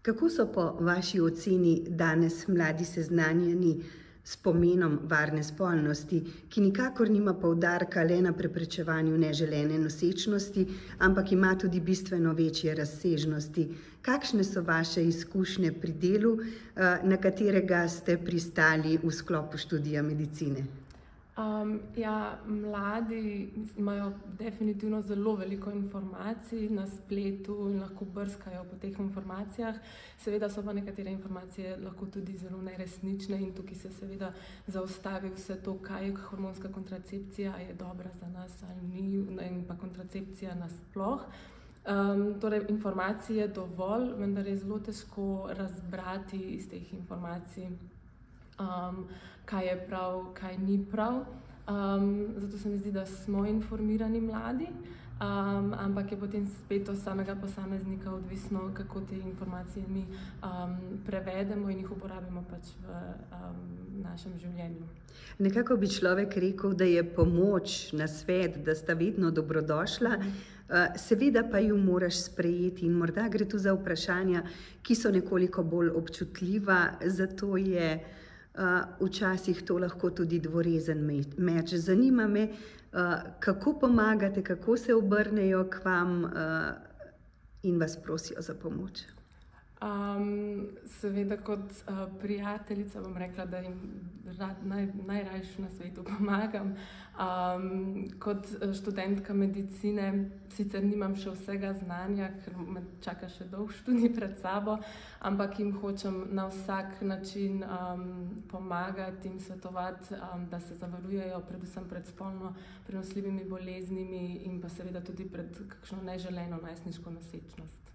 Kako so po vaši oceni danes mladi seznanjeni s pomenom varne spolnosti, ki nikakor nima poudarka le na preprečevanju neželene nosečnosti, ampak ima tudi bistveno večje razsežnosti? Kakšne so vaše izkušnje pri delu, na katerega ste pristali v sklopu študija medicine? Mladi imajo definitivno zelo veliko informacij na spletu in lahko brskajo po teh informacijah. Seveda so pa nekatere informacije lahko tudi zelo neresnične in tukaj se seveda zaustavi vse to, kaj je hormonska kontracepcija, je dobra za nas ali ni, in pa kontracepcija nasploh. Torej, informacij je dovolj, vendar je zelo težko razbrati iz teh informacij, kaj je prav, kaj ni prav. Zato se mi zdi, da smo informirani mladi, ampak je potem spet od samega posameznika odvisno, kako te informacije mi prevedemo in jih uporabimo pač v našem življenju. Nekako bi človek rekel, da je pomoč, nasvet, da sta vedno dobrodošla, seveda pa ju moraš sprejeti in morda gre tu za vprašanja, ki so nekoliko bolj občutljiva, zato je včasih to lahko tudi dvorezen meč. Zanima me, kako pomagate, kako se obrnejo k vam in vas prosijo za pomoč. Seveda kot prijateljica bom rekla, da jim najrajši na svetu pomagam. Kot študentka medicine sicer nimam še vsega znanja, ker me čaka še dolg študij pred sabo, ampak jim hočem na vsak način pomagati in svetovati, da se zavarujejo predvsem pred spolno prenosljivimi boleznimi in pa seveda tudi pred kakšno neželeno najstniško nosečnost.